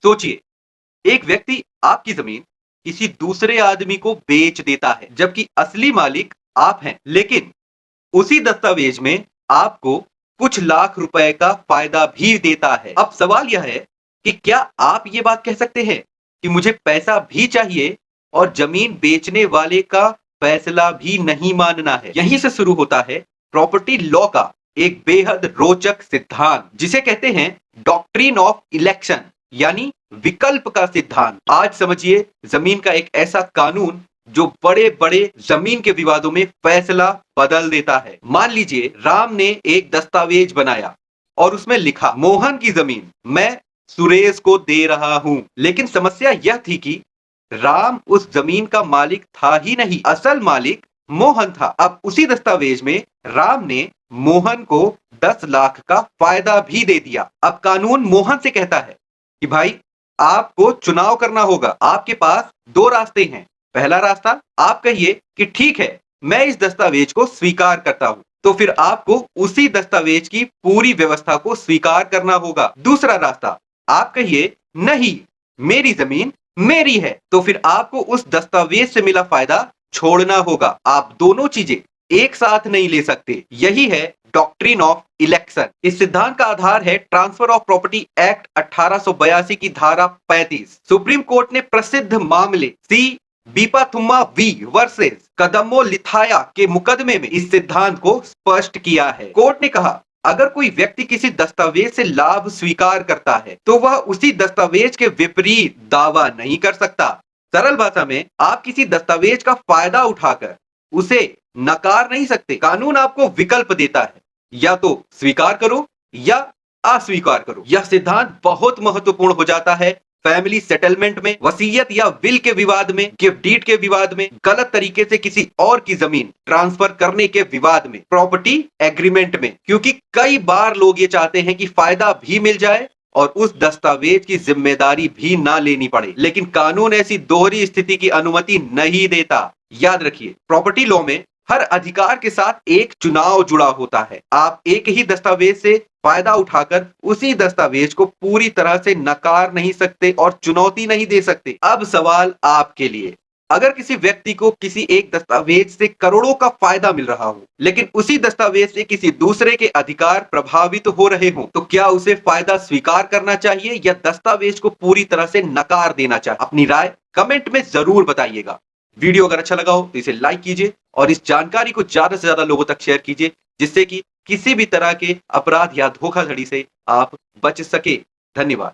सोचिए, एक व्यक्ति आपकी जमीन किसी दूसरे आदमी को बेच देता है, जबकि असली मालिक आप हैं। लेकिन उसी दस्तावेज में आपको कुछ लाख रुपए का फायदा भी देता है। अब सवाल यह है कि क्या आप ये बात कह सकते हैं कि मुझे पैसा भी चाहिए और जमीन बेचने वाले का फैसला भी नहीं मानना है? यहीं से शुरू होता है प्रॉपर्टी लॉ का एक बेहद रोचक सिद्धांत, जिसे कहते हैं डॉक्ट्रिन ऑफ इलेक्शन, यानी विकल्प का सिद्धांत। आज समझिए जमीन का एक ऐसा कानून जो बड़े बड़े जमीन के विवादों में फैसला बदल देता है। मान लीजिए राम ने एक दस्तावेज बनाया और उसमें लिखा, मोहन की जमीन मैं सुरेश को दे रहा हूं। लेकिन समस्या यह थी कि राम उस जमीन का मालिक था ही नहीं, असल मालिक मोहन था। अब उसी दस्तावेज में राम ने मोहन को 10 लाख का फायदा भी दे दिया। अब कानून मोहन से कहता है कि भाई आपको चुनाव करना होगा, आपके पास दो रास्ते हैं। पहला रास्ता, आप कहिए कि ठीक है मैं इस दस्तावेज को स्वीकार करता हूं, तो फिर आपको उसी दस्तावेज की पूरी व्यवस्था को स्वीकार करना होगा। दूसरा रास्ता, आप कहिए नहीं मेरी जमीन मेरी है, तो फिर आपको उस दस्तावेज से मिला फायदा छोड़ना होगा। आप दोनों चीजें एक साथ नहीं ले सकते। यही है डॉक्ट्रिन ऑफ इलेक्शन। इस सिद्धांत का आधार है ट्रांसफर ऑफ प्रॉपर्टी एक्ट 1882 की धारा 35। सुप्रीम कोर्ट ने प्रसिद्ध मामले सी बीपाथुम्मा वी वर्सेस कदम्बो लिथाया के मुकदमे में इस सिद्धांत को स्पष्ट किया है। कोर्ट ने कहा, अगर कोई व्यक्ति किसी दस्तावेज से लाभ स्वीकार करता है तो वह उसी दस्तावेज के विपरीत दावा नहीं कर सकता। सरल भाषा में, आप किसी दस्तावेज का फायदा उठाकर उसे नकार नहीं सकते। कानून आपको विकल्प देता है, या तो स्वीकार करो या अस्वीकार करो। यह सिद्धांत बहुत महत्वपूर्ण हो जाता है फैमिली सेटलमेंट में, वसीयत या विल के विवाद में, गिफ्ट डीड के विवाद में, गलत तरीके से किसी और की जमीन ट्रांसफर करने के विवाद में, प्रॉपर्टी एग्रीमेंट में। क्योंकि कई बार लोग ये चाहते हैं कि फायदा भी मिल जाए और उस दस्तावेज की जिम्मेदारी भी ना लेनी पड़े, लेकिन कानून ऐसी दोहरी स्थिति की अनुमति नहीं देता। याद रखिए, प्रॉपर्टी लॉ में हर अधिकार के साथ एक चुनाव जुड़ा होता है। आप एक ही दस्तावेज से फायदा उठाकर उसी दस्तावेज को पूरी तरह से नकार नहीं सकते और चुनौती नहीं दे सकते। अब सवाल आपके लिए, अगर किसी व्यक्ति को किसी एक दस्तावेज से करोड़ों का फायदा मिल रहा हो, लेकिन उसी दस्तावेज से किसी दूसरे के अधिकार प्रभावित हो रहे हो, तो क्या उसे फायदा स्वीकार करना चाहिए या दस्तावेज को पूरी तरह से नकार देना चाहिए? अपनी राय कमेंट में जरूर बताइएगा। वीडियो अगर अच्छा लगा हो तो इसे लाइक कीजिए और इस जानकारी को ज्यादा से ज्यादा लोगों तक शेयर कीजिए, जिससे कि किसी भी तरह के अपराध या धोखाधड़ी से आप बच सके। धन्यवाद।